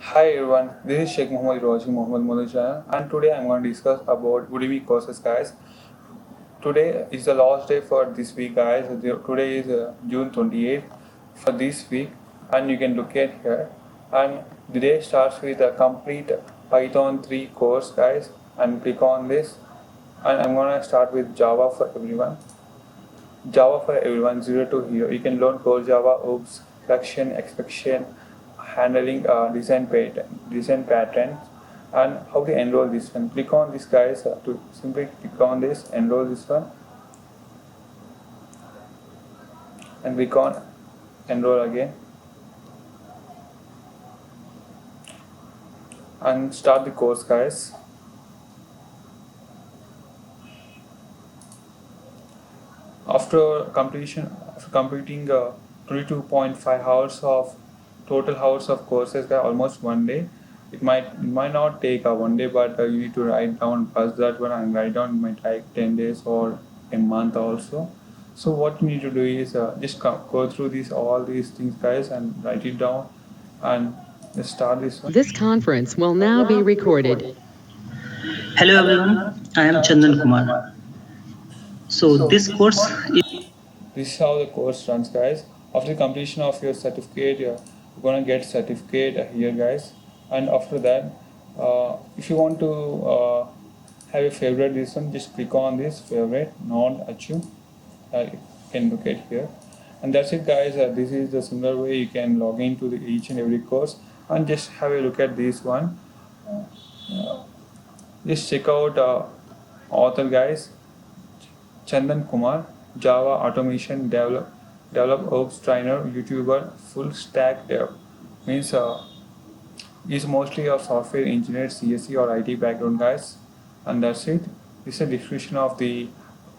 Hi everyone, this is Sheikh Mohammed watching Mohammed Madhuchana, and today I'm going to discuss about Udemy courses, guys. Today is the last day for this week, guys. Today is June 28th for this week, and you can look at here. And the day starts with a complete Python 3 course, guys. And click on this, and I'm gonna start with Java for everyone. Java for everyone, 0 to hero. You can learn core Java, OOPS, collection, expression, handling design patterns, and how to enroll this one. Click on this, guys. To simply click on this, enroll this one, and click on enroll again, and start the course, guys. After completing 22.5 hours of total hours of courses, guys, almost one day. It might not take a one day, but you need to write down first that one and write down. It might take 10 days or a month also. So what you need to do is just go through all these things, guys, and write it down, and just start this one. This conference will now be recorded. Hello everyone, I am Chandan Kumar. So this course is This is how the course runs, guys. After completion of your certificate, you're gonna get certificate here, guys. And after that, if you want to have a favorite this one, just click on this favorite, not achieve. You can look at here, and that's it, guys. This is the similar way you can log into each and every course, and just have a look at this one. Just check out author, guys. Chandan Kumar, Java automation develop ops trainer, YouTuber, full stack dev. Means is mostly a software engineer, CSE or IT background, guys. And that's it. This is a description of the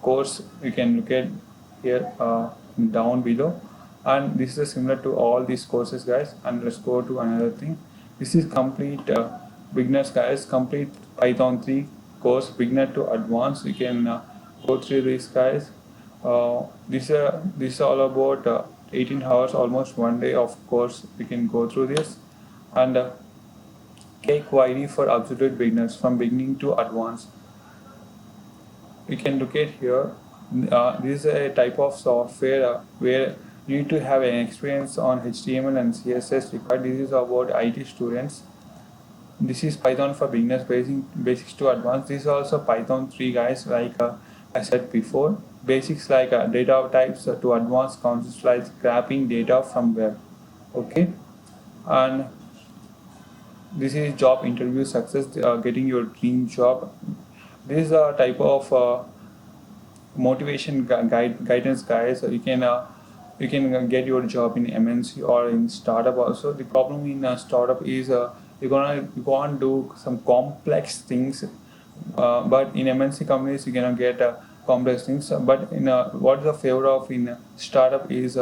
course. You can look at here down below. And this is similar to all these courses, guys. And let's go to another thing. This is complete beginners, guys. Complete Python 3 course, beginner to advanced. You can go through this, guys. This is all about 18 hours, almost one day of course. We can go through this, and K-Query for absolute beginners from beginning to advanced. We can look at here. This is a type of software where you need to have an experience on HTML and CSS required. This is about IT students. This is Python for beginners, basics to advanced. This is also Python 3, guys, like I said before. Basics like data types to advanced concepts like scraping data from web. Okay, and this is job interview success, getting your dream job. This is a type of motivation guidance, guys. You can get your job in MNC or in startup also. The problem in a startup is you can't do some complex things, but in MNC companies you cannot get complex things. But in what the favor of in a startup is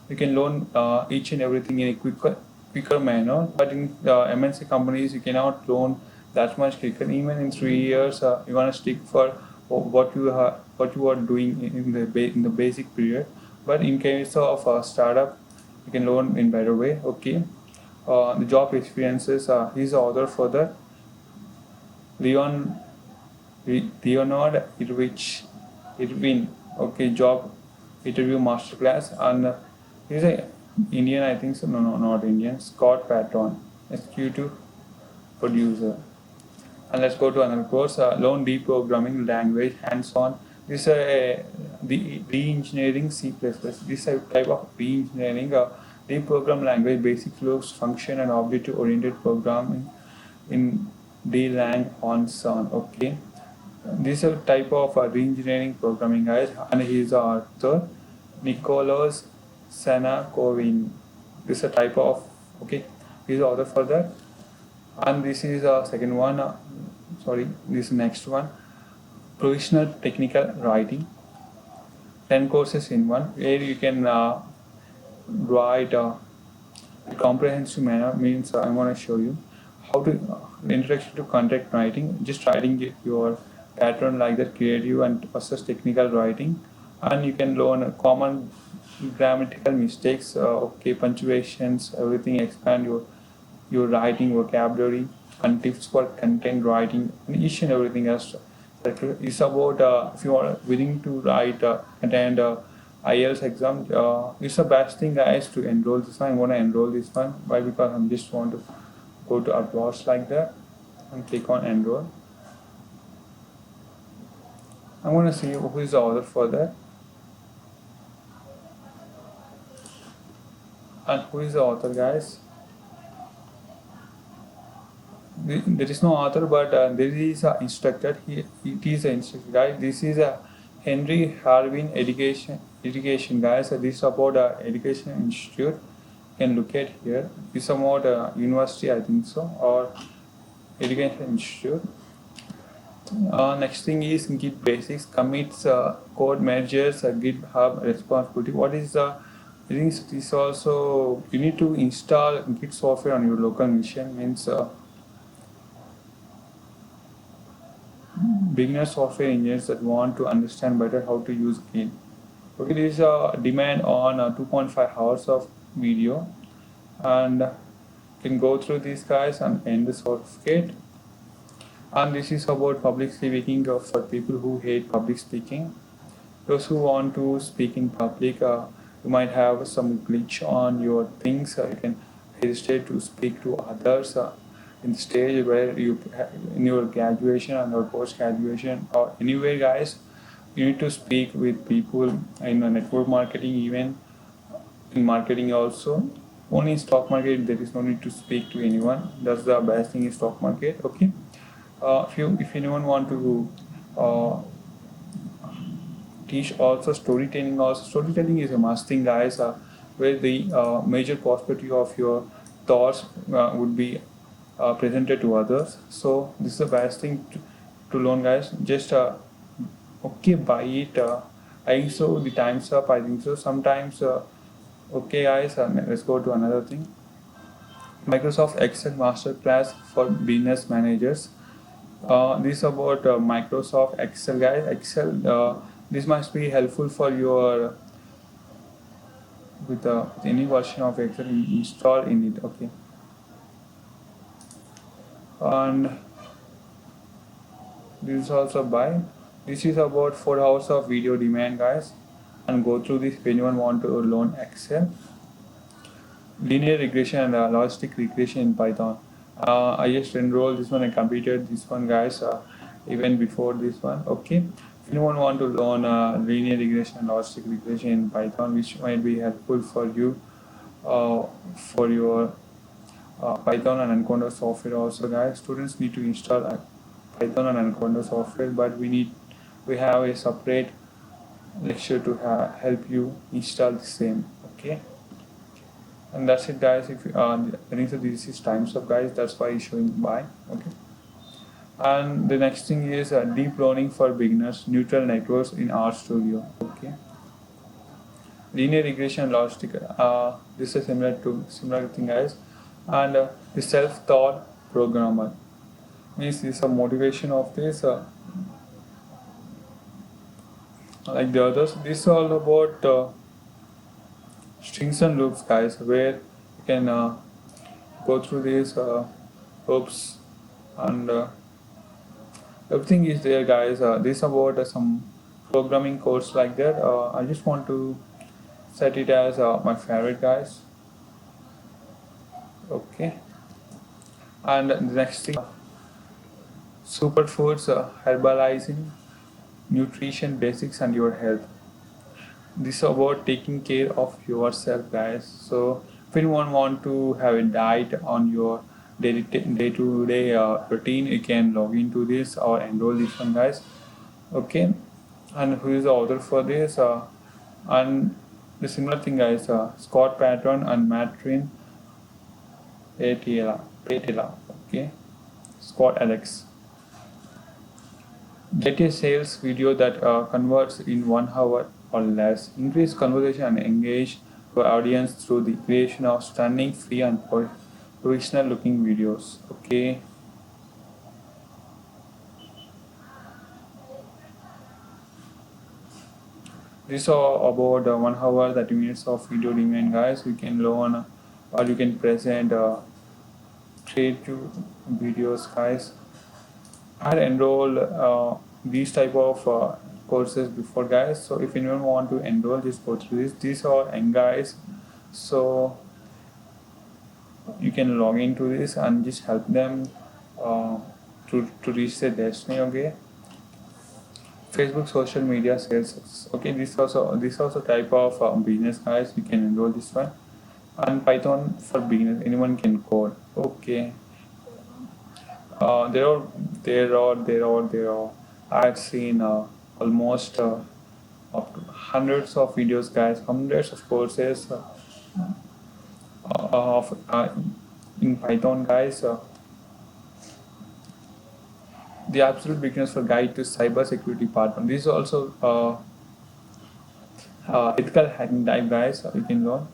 you can learn each and everything in a quicker manner. But in MNC companies you cannot learn that much quicker. Even in 3 years, you want to stick for what you are doing in the basic period. But in case of a startup, you can learn in better way. Okay, the job experiences. He's the author for the Leon Leonard Irwin. Okay, job interview masterclass, and he's a Indian, I think so. No, not Indian. Scott Patton, executive producer. And let's go to another course, Learn Deprogramming Language, hands-on. This is the re-engineering C++. This is a type of re-engineering, deprogram language, basic flows, function, and object-oriented programming in D-Lang on Sun. Okay, this is a type of re-engineering programming, guys, and he is the author, Nicholas Sanakovin. This is a type of, okay, he is the author for that. And this is a second one. This next one, provisional technical writing, 10 courses in one, where you can write a comprehensive manner. Means I'm going to show you how to introduction to content writing, just writing your pattern like that, creative and versus technical writing. And you can learn common grammatical mistakes, okay, punctuations, everything, expand your your writing vocabulary and tips for content writing and each and everything else. It's about if you are willing to write attend IELTS exam. It's the best thing, guys, to enroll this one. I'm gonna enroll this one. Why? Because I just want to go to applause like that and click on enroll. I'm gonna see who is the author for that and who is the author, guys. There is no author, but there is an instructor. It is an instructor, guys. This is a Henry Harvin education, guys. This is about education institute. You can look at here. It's about university, I think so, or education institute. Next thing is Git basics, commits, code managers, GitHub responsibility. What is the I think this also you need to install Git software on your local machine. Means beginner software engineers that want to understand better how to use Git. Okay, there is a demand on 2.5 hours of video, and you can go through these guys and end the certificate. And this is about public speaking for people who hate public speaking. Those who want to speak in public, you might have some glitch on your things. You can hesitate to speak to others in the stage where you in your graduation and or post graduation or anywhere, guys. You need to speak with people in a network marketing, even in marketing also. Only in stock market there is no need to speak to anyone. That's the best thing in stock market. Okay. If anyone want to teach also storytelling, is a must thing, guys, where the major perspective of your thoughts would be presented to others. So this is the best thing to learn, guys. Just okay, buy it. I think so the time's up. I think so sometimes. Okay, guys, let's go to another thing. Microsoft Excel Masterclass for Business Managers. This is about Microsoft Excel, guys. Excel. This must be helpful for your with any version of Excel installed in it. Okay. And this is also by. This is about 4 hours of video demand, guys. And go through this if anyone want to learn Excel. Linear regression and logistic regression in Python. I just enrolled this one. I completed this one, guys. Even before this one. Okay. If anyone want to learn linear regression and logistic regression in Python, which might be helpful for you for your Python and Anaconda software also, guys. Students need to install Python and Anaconda software, but we have a separate lecture to help you install the same. Okay. And that's it, guys. If I think so this is times up, guys. That's why it's showing by. Okay. And the next thing is deep learning for beginners, neutral networks in RStudio. Okay. Linear regression logistic. This is similar thing, guys. And the self-taught programmer means this is a motivation of this. Like the others, this is all about strings and loops, guys, where you can go through these loops and everything is there, guys. This is about some programming course like that. I just want to set it as my favorite, guys. Okay. And the next thing, superfoods, herbalizing, nutrition basics and your health. This is about taking care of yourself, guys. So if anyone want to have a diet on your day-to-day routine, you can log into this or enroll this one, guys. Okay. And who is the author for this? And the similar thing, guys, Scott Patron and Matrin Patela. Okay. Scott Alex. Get a sales video that converts in 1 hour or less. Increase conversation and engage your audience through the creation of stunning, free, and professional looking videos. Okay. This is about 1 hour 30 minutes of video demand, guys. You can learn or you can present creative videos, guys. I had enrolled these type of courses before, guys. So if anyone want to enroll, just go through this. These are young guys, so you can log into this and just help them uh, to reach their destiny. Okay. Facebook social media sales. Okay, this also type of business, guys. You can enroll this one. And Python for beginners. Anyone can code. Okay. There are. I've seen almost up to hundreds of videos, guys. Hundreds of courses of in Python, guys. The absolute beginners for guide to cyber security part 1. This is also ethical hacking type, guys. You can learn.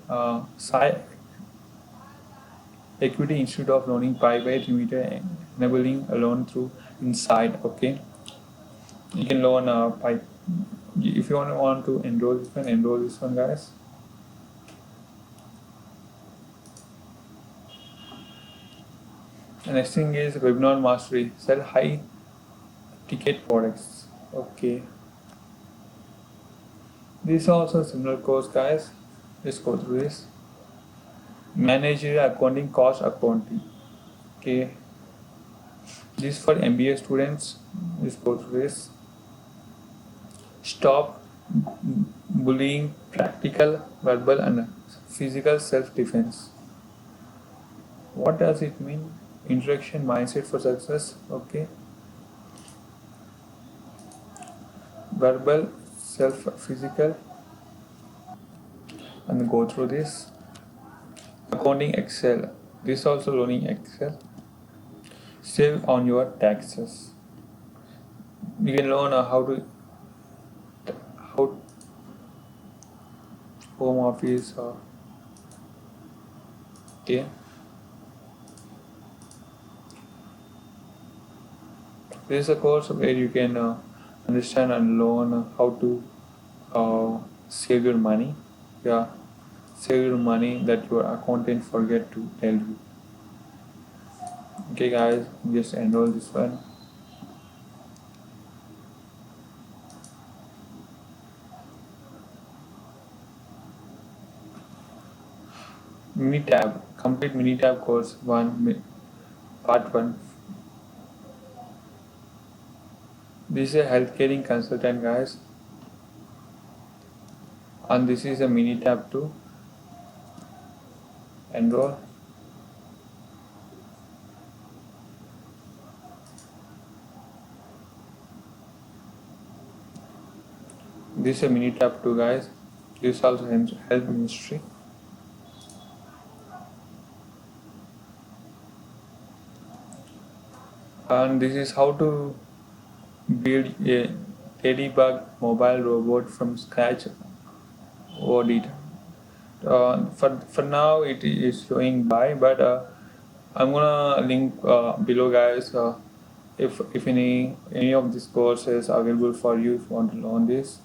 Equity Institute of Learning Private Limited, enabling a loan through Inside. Okay, you can learn if you want to enroll this one, guys. The next thing is webinar mastery. Sell high ticket products. Okay, this is also a similar course, guys. Let's go through this. Managerial accounting, cost accounting. Okay, this is for MBA students. Let's go through this. Stop bullying, practical, verbal, and physical self-defense. What does it mean? Introduction mindset for success. Okay. Verbal, physical, and go through this. Accounting Excel. This also learning Excel. Save on your taxes. You can learn how home office. Okay. This is a course where you can understand and learn how to save your money. Yeah, save your money that your accountant forget to tell you. Okay, guys, just enroll this one. Minitab, complete Minitab course 1, part 1. This is a healthcare consultant, guys, and this is a Minitab 2. Enroll. This is a Minitab 2, guys. This also health ministry. And this is how to build a Ladybug mobile robot from scratch. Audit. For now it is showing by, but I'm gonna link below, guys. If any of these courses are available for you, if you want to learn this.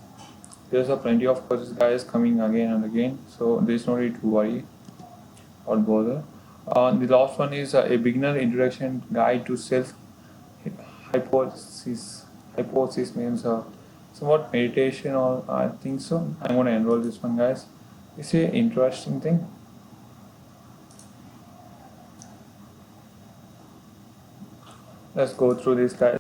There's plenty of courses, guys, coming again and again, so there's no need to worry or bother. The last one is a beginner introduction guide to self hypothesis. Hypothesis means somewhat meditation, or I think so. I'm gonna enroll this one, guys. It's a interesting thing. Let's go through this, guys.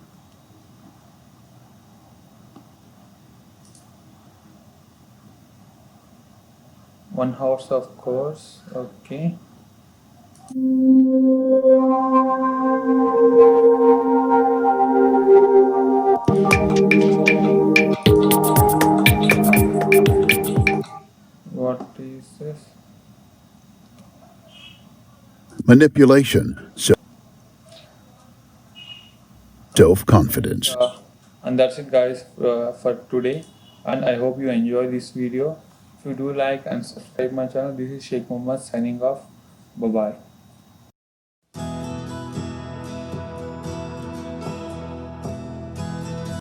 One house of course. Okay. What is this? Manipulation, self-confidence. And that's it, guys, for today, and I hope you enjoy this video. If you do, like and subscribe my channel. This is Sheikh Mohammed signing off. Bye bye.